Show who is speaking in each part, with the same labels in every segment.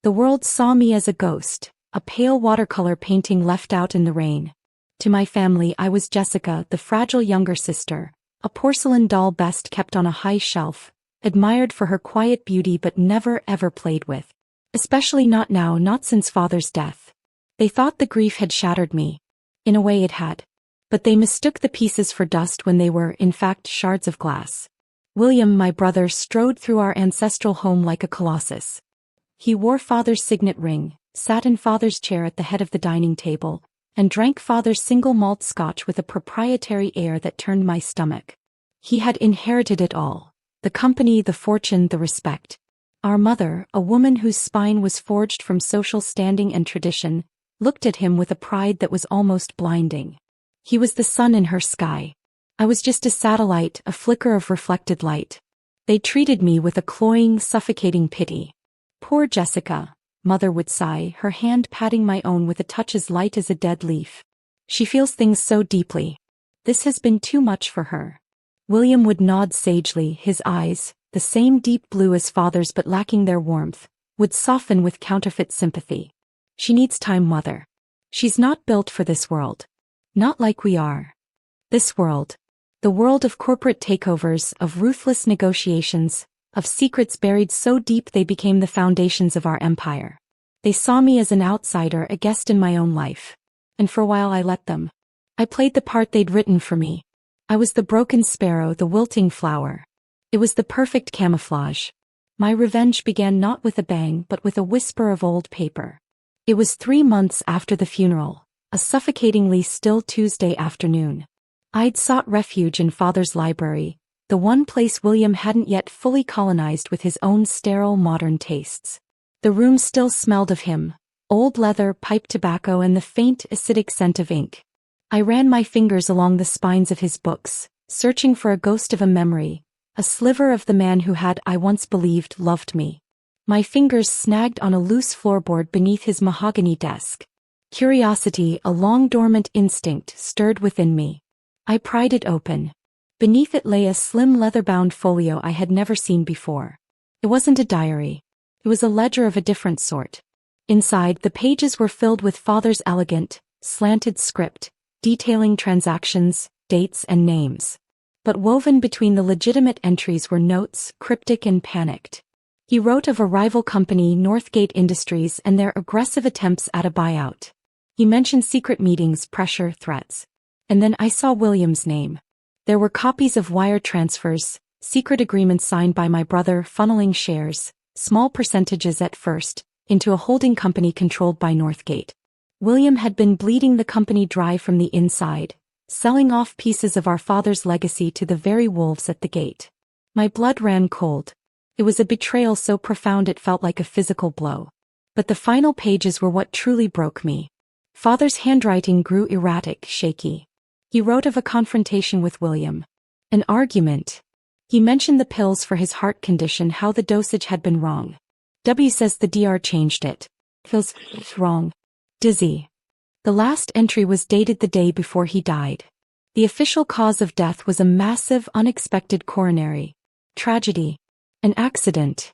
Speaker 1: The world saw me as a ghost, a pale watercolor painting left out in the rain. To my family I was Jessica, the fragile younger sister, a porcelain doll best kept on a high shelf, admired for her quiet beauty but never ever played with. Especially not now, not since father's death. They thought the grief had shattered me. In a way it had. But they mistook the pieces for dust when they were, in fact, shards of glass. William, my brother, strode through our ancestral home like a colossus. He wore father's signet ring, sat in father's chair at the head of the dining table, and drank father's single malt scotch with a proprietary air that turned my stomach. He had inherited it all. The company, the fortune, the respect. Our mother, a woman whose spine was forged from social standing and tradition, looked at him with a pride that was almost blinding. He was the sun in her sky. I was just a satellite, a flicker of reflected light. They treated me with a cloying, suffocating pity. Poor Jessica, mother would sigh, her hand patting my own with a touch as light as a dead leaf. She feels things so deeply. This has been too much for her. William would nod sagely, his eyes, the same deep blue as father's but lacking their warmth, would soften with counterfeit sympathy. She needs time, mother. She's not built for this world. Not like we are. This world. The world of corporate takeovers, of ruthless negotiations, of secrets buried so deep they became the foundations of our empire. They saw me as an outsider, a guest in my own life. And for a while I let them. I played the part they'd written for me. I was the broken sparrow, the wilting flower. It was the perfect camouflage. My revenge began not with a bang but with a whisper of old paper. It was 3 months after the funeral, a suffocatingly still Tuesday afternoon. I'd sought refuge in father's library, the one place William hadn't yet fully colonized with his own sterile modern tastes. The room still smelled of him, old leather, pipe tobacco, and the faint acidic scent of ink. I ran my fingers along the spines of his books, searching for a ghost of a memory, a sliver of the man who had, I once believed, loved me. My fingers snagged on a loose floorboard beneath his mahogany desk. Curiosity, a long-dormant instinct, stirred within me. I pried it open. Beneath it lay a slim leather-bound folio I had never seen before. It wasn't a diary. It was a ledger of a different sort. Inside, the pages were filled with father's elegant, slanted script, detailing transactions, dates, and names. But woven between the legitimate entries were notes, cryptic and panicked. He wrote of a rival company, Northgate Industries, and their aggressive attempts at a buyout. He mentioned secret meetings, pressure, threats. And then I saw William's name. There were copies of wire transfers, secret agreements signed by my brother funneling shares, small percentages at first, into a holding company controlled by Northgate. William had been bleeding the company dry from the inside, selling off pieces of our father's legacy to the very wolves at the gate. My blood ran cold. It was a betrayal so profound it felt like a physical blow. But the final pages were what truly broke me. Father's handwriting grew erratic, shaky. He wrote of a confrontation with William. An argument. He mentioned the pills for his heart condition, how the dosage had been wrong. W says the DR changed it. Feels wrong. Dizzy. The last entry was dated the day before he died. The official cause of death was a massive, unexpected coronary tragedy. An accident.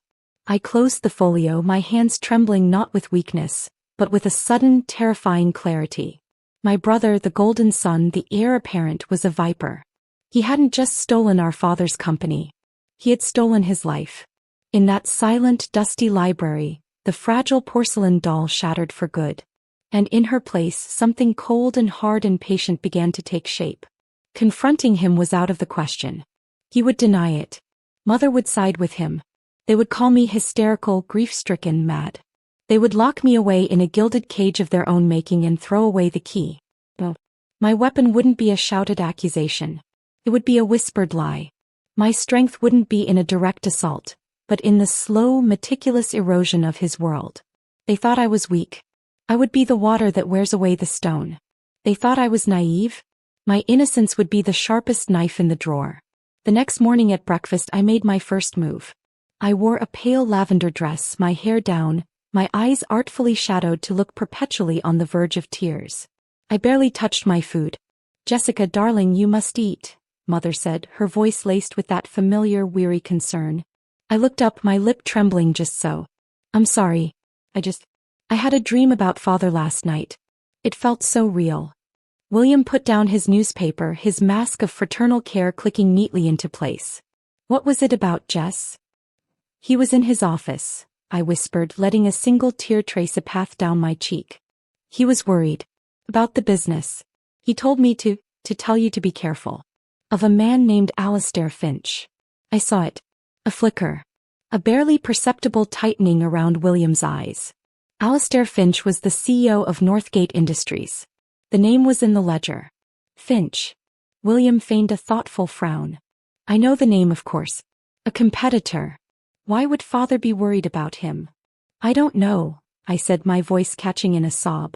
Speaker 1: I closed the folio, my hands trembling not with weakness, but with a sudden, terrifying clarity. My brother, the golden son, the heir apparent, was a viper. He hadn't just stolen our father's company. He had stolen his life. In that silent, dusty library, the fragile porcelain doll shattered for good. And in her place, something cold and hard and patient began to take shape. Confronting him was out of the question. He would deny it. Mother would side with him. They would call me hysterical, grief-stricken, mad. They would lock me away in a gilded cage of their own making and throw away the key. But my weapon wouldn't be a shouted accusation. It would be a whispered lie. My strength wouldn't be in a direct assault, but in the slow, meticulous erosion of his world. They thought I was weak. I would be the water that wears away the stone. They thought I was naive. My innocence would be the sharpest knife in the drawer. The next morning at breakfast I made my first move. I wore a pale lavender dress, my hair down, my eyes artfully shadowed to look perpetually on the verge of tears. I barely touched my food. "Jessica, darling, you must eat," Mother said, her voice laced with that familiar, weary concern. I looked up, my lip trembling just so. "I'm sorry." I had a dream about father last night. It felt so real. William put down his newspaper, his mask of fraternal care clicking neatly into place. What was it about, Jess? He was in his office, I whispered, letting a single tear trace a path down my cheek. He was worried. About the business. He told me to tell you to be careful. Of a man named Alistair Finch. I saw it. A flicker. A barely perceptible tightening around William's eyes. Alistair Finch was the CEO of Northgate Industries. The name was in the ledger. Finch. William feigned a thoughtful frown. I know the name, of course. A competitor. Why would father be worried about him? I don't know, I said, my voice catching in a sob.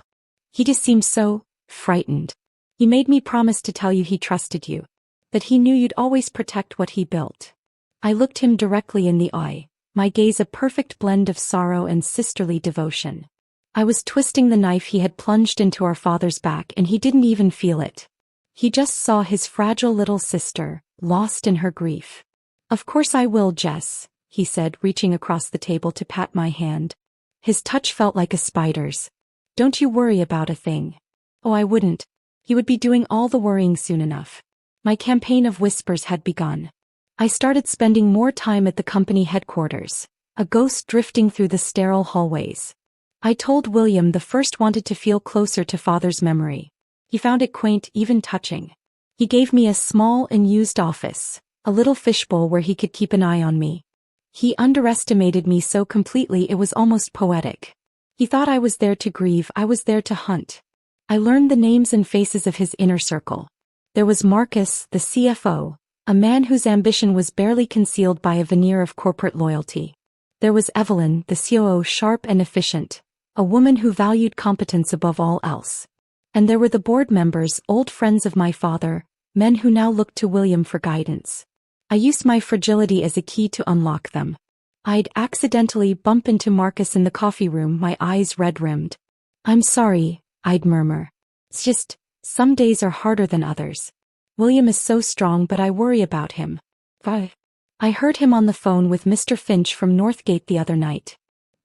Speaker 1: He just seemed so frightened. He made me promise to tell you he trusted you. That he knew you'd always protect what he built. I looked him directly in the eye, my gaze a perfect blend of sorrow and sisterly devotion. I was twisting the knife he had plunged into our father's back, and he didn't even feel it. He just saw his fragile little sister, lost in her grief. Of course I will, Jess, he said, reaching across the table to pat my hand. His touch felt like a spider's. Don't you worry about a thing. Oh, I wouldn't. He would be doing all the worrying soon enough. My campaign of whispers had begun. I started spending more time at the company headquarters, a ghost drifting through the sterile hallways. I told William the first wanted to feel closer to father's memory. He found it quaint, even touching. He gave me a small, unused office, a little fishbowl where he could keep an eye on me. He underestimated me so completely it was almost poetic. He thought I was there to grieve, I was there to hunt. I learned the names and faces of his inner circle. There was Marcus, the CFO, a man whose ambition was barely concealed by a veneer of corporate loyalty. There was Evelyn, the COO, sharp and efficient, a woman who valued competence above all else. And there were the board members, old friends of my father, men who now looked to William for guidance. I used my fragility as a key to unlock them. I'd accidentally bump into Marcus in the coffee room, my eyes red-rimmed. I'm sorry, I'd murmur. It's just, some days are harder than others. William is so strong, but I worry about him. I heard him on the phone with Mr. Finch from Northgate the other night.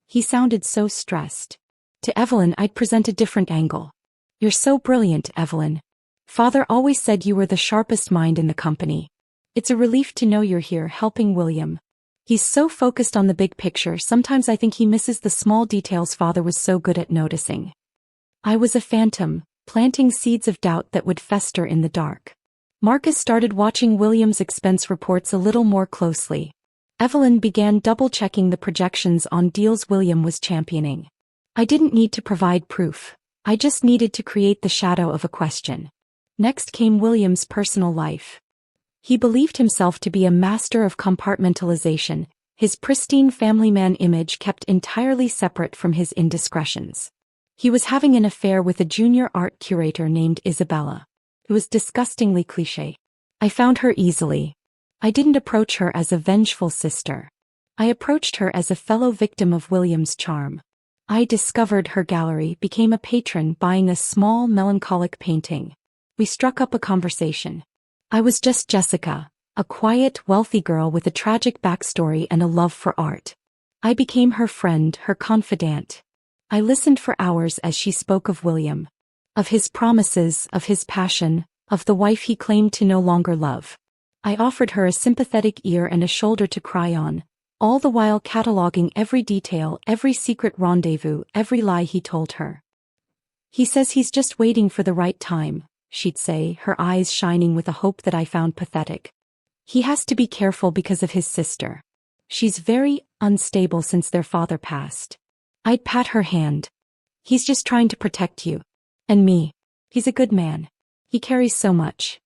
Speaker 1: He sounded so stressed. To Evelyn I'd present a different angle. You're so brilliant, Evelyn. Father always said you were the sharpest mind in the company. It's a relief to know you're here helping William. He's so focused on the big picture, sometimes I think he misses the small details father was so good at noticing. I was a phantom, planting seeds of doubt that would fester in the dark. Marcus started watching William's expense reports a little more closely. Evelyn began double-checking the projections on deals William was championing. I didn't need to provide proof. I just needed to create the shadow of a question. Next came William's personal life. He believed himself to be a master of compartmentalization, his pristine family man image kept entirely separate from his indiscretions. He was having an affair with a junior art curator named Isabella. It was disgustingly cliché. I found her easily. I didn't approach her as a vengeful sister. I approached her as a fellow victim of William's charm. I discovered her gallery, became a patron, buying a small melancholic painting. We struck up a conversation. I was just Jessica, a quiet, wealthy girl with a tragic backstory and a love for art. I became her friend, her confidant. I listened for hours as she spoke of William. Of his promises, of his passion, of the wife he claimed to no longer love. I offered her a sympathetic ear and a shoulder to cry on, all the while cataloging every detail, every secret rendezvous, every lie he told her. He says he's just waiting for the right time, she'd say, her eyes shining with a hope that I found pathetic. He has to be careful because of his sister. She's very unstable since their father passed. I'd pat her hand. He's just trying to protect you. And me. He's a good man. He carries so much.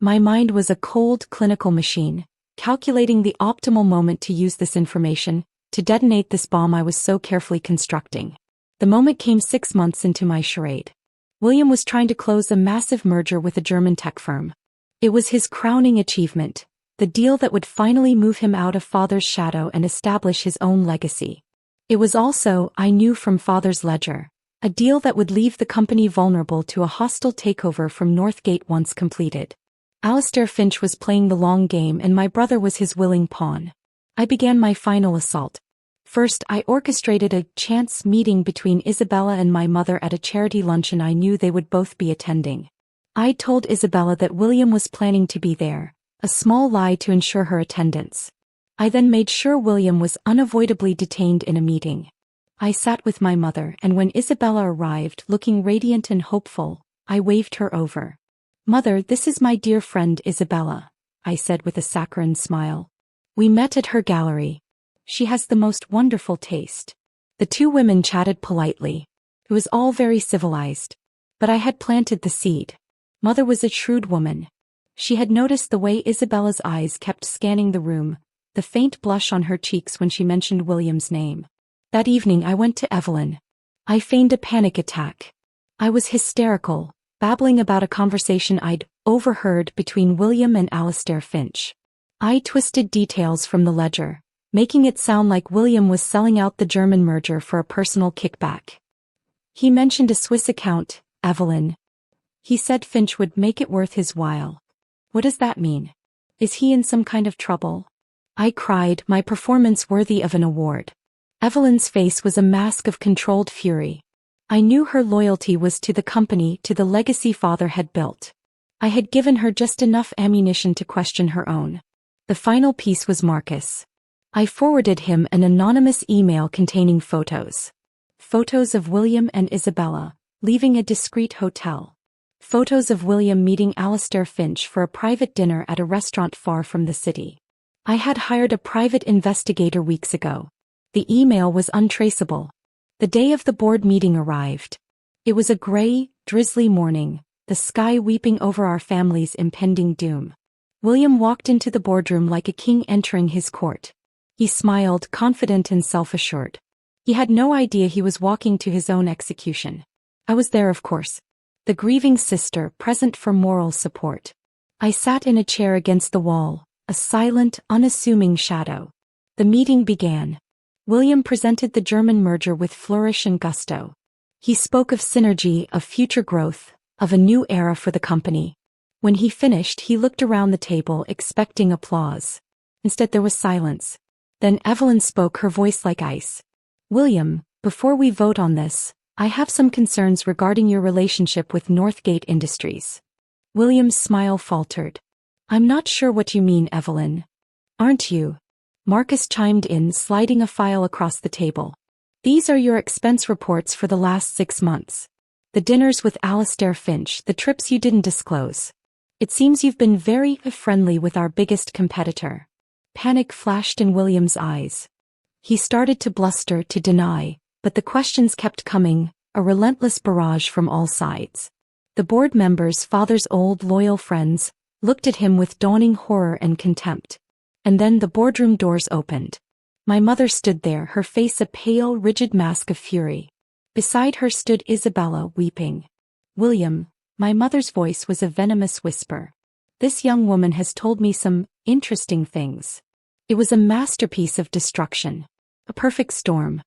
Speaker 1: My mind was a cold, clinical machine, calculating the optimal moment to use this information, to detonate this bomb I was so carefully constructing. The moment came 6 months into my charade. William was trying to close a massive merger with a German tech firm. It was his crowning achievement, the deal that would finally move him out of father's shadow and establish his own legacy. It was also, I knew from father's ledger, a deal that would leave the company vulnerable to a hostile takeover from Northgate once completed. Alistair Finch was playing the long game and my brother was his willing pawn. I began my final assault. First, I orchestrated a chance meeting between Isabella and my mother at a charity luncheon I knew they would both be attending. I told Isabella that William was planning to be there, a small lie to ensure her attendance. I then made sure William was unavoidably detained in a meeting. I sat with my mother, and when Isabella arrived, looking radiant and hopeful, I waved her over. "Mother, this is my dear friend Isabella," I said with a saccharine smile. "We met at her gallery. She has the most wonderful taste." The two women chatted politely. It was all very civilized. But I had planted the seed. Mother was a shrewd woman. She had noticed the way Isabella's eyes kept scanning the room, the faint blush on her cheeks when she mentioned William's name. That evening I went to Evelyn. I feigned a panic attack. I was hysterical, babbling about a conversation I'd overheard between William and Alistair Finch. I twisted details from the ledger, making it sound like William was selling out the German merger for a personal kickback. "He mentioned a Swiss account, Evelyn. He said Finch would make it worth his while." "What does that mean? Is he in some kind of trouble?" I cried, my performance worthy of an award. Evelyn's face was a mask of controlled fury. I knew her loyalty was to the company, to the legacy father had built. I had given her just enough ammunition to question her own. The final piece was Marcus. I forwarded him an anonymous email containing photos. Photos of William and Isabella, leaving a discreet hotel. Photos of William meeting Alistair Finch for a private dinner at a restaurant far from the city. I had hired a private investigator weeks ago. The email was untraceable. The day of the board meeting arrived. It was a gray, drizzly morning, the sky weeping over our family's impending doom. William walked into the boardroom like a king entering his court. He smiled, confident and self-assured. He had no idea he was walking to his own execution. I was there, of course. The grieving sister, present for moral support. I sat in a chair against the wall, a silent, unassuming shadow. The meeting began. William presented the German merger with flourish and gusto. He spoke of synergy, of future growth, of a new era for the company. When he finished, he looked around the table, expecting applause. Instead, there was silence. Then Evelyn spoke, her voice like ice. "William, before we vote on this, I have some concerns regarding your relationship with Northgate Industries." William's smile faltered. "I'm not sure what you mean, Evelyn." "Aren't you?" Marcus chimed in, sliding a file across the table. "These are your expense reports for the last 6 months. The dinners with Alistair Finch, the trips you didn't disclose. It seems you've been very friendly with our biggest competitor." Panic flashed in William's eyes. He started to bluster, to deny, but the questions kept coming, a relentless barrage from all sides. The board members, father's old loyal friends, looked at him with dawning horror and contempt. And then the boardroom doors opened. My mother stood there, her face a pale, rigid mask of fury. Beside her stood Isabella, weeping. "William," my mother's voice was a venomous whisper. "This young woman has told me some interesting things." It was a masterpiece of destruction. A perfect storm.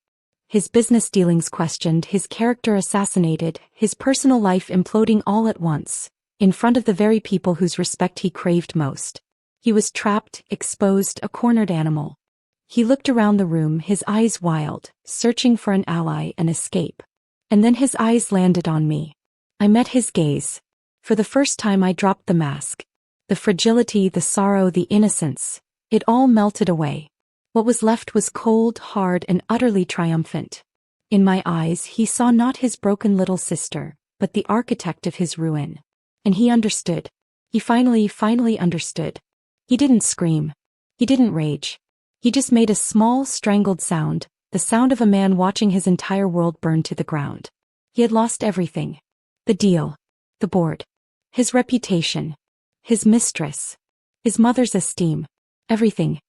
Speaker 1: His business dealings questioned, his character assassinated, his personal life imploding all at once, in front of the very people whose respect he craved most. He was trapped, exposed, a cornered animal. He looked around the room, his eyes wild, searching for an ally, an escape. And then his eyes landed on me. I met his gaze. For the first time I dropped the mask. The fragility, the sorrow, the innocence. It all melted away. What was left was cold, hard, and utterly triumphant. In my eyes he saw not his broken little sister, but the architect of his ruin. And he understood. He finally understood. He didn't scream. He didn't rage. He just made a small, strangled sound, the sound of a man watching his entire world burn to the ground. He had lost everything. The deal. The board. His reputation. His mistress. His mother's esteem. Everything.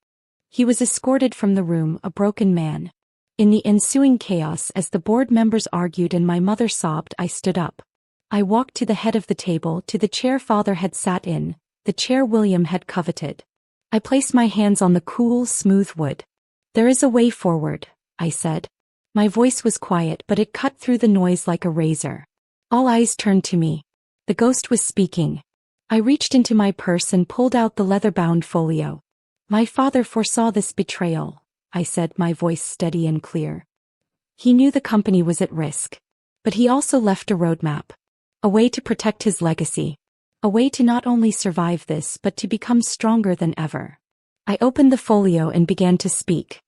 Speaker 1: He was escorted from the room, a broken man. In the ensuing chaos, as the board members argued and my mother sobbed, I stood up. I walked to the head of the table, to the chair father had sat in, the chair William had coveted. I placed my hands on the cool, smooth wood. "There is a way forward," I said. My voice was quiet, but it cut through the noise like a razor. All eyes turned to me. The ghost was speaking. I reached into my purse and pulled out the leather-bound folio. "My father foresaw this betrayal," I said, my voice steady and clear. He knew the company was at risk. But he also left a roadmap. A way to protect his legacy. A way to not only survive this but to become stronger than ever. I opened the folio and began to speak.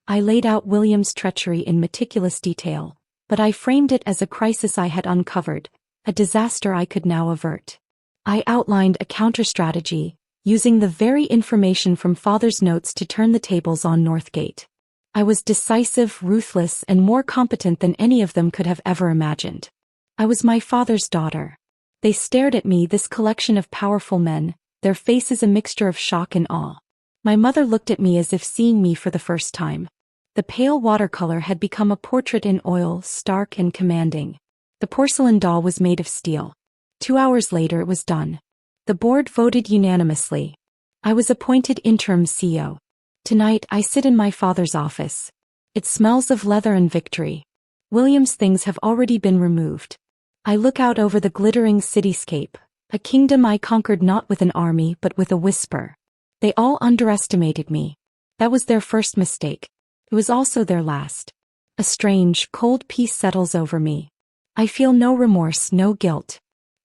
Speaker 1: I laid out William's treachery in meticulous detail, but I framed it as a crisis I had uncovered, a disaster I could now avert. I outlined a counter-strategy, using the very information from Father's notes to turn the tables on Northgate. I was decisive, ruthless, and more competent than any of them could have ever imagined. I was my father's daughter. They stared at me, this collection of powerful men, their faces a mixture of shock and awe. My mother looked at me as if seeing me for the first time. The pale watercolor had become a portrait in oil, stark and commanding. The porcelain doll was made of steel. 2 hours later it was done. The board voted unanimously. I was appointed interim CEO. Tonight I sit in my father's office. It smells of leather and victory. William's things have already been removed. I look out over the glittering cityscape, a kingdom I conquered not with an army but with a whisper. They all underestimated me. That was their first mistake. It was also their last. A strange, cold peace settles over me. I feel no remorse, no guilt.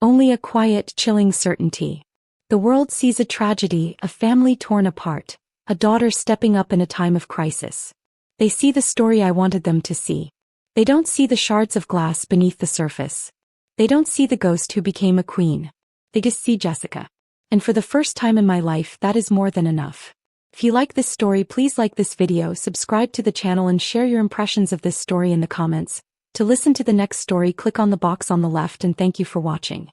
Speaker 1: Only a quiet, chilling certainty. The world sees a tragedy, a family torn apart, a daughter stepping up in a time of crisis. They see the story I wanted them to see. They don't see the shards of glass beneath the surface. They don't see the ghost who became a queen. They just see Jessica. And for the first time in my life, that is more than enough. If you like this story, please like this video, subscribe to the channel and share your impressions of this story in the comments. To listen to the next story, click on the box on the left, and thank you for watching.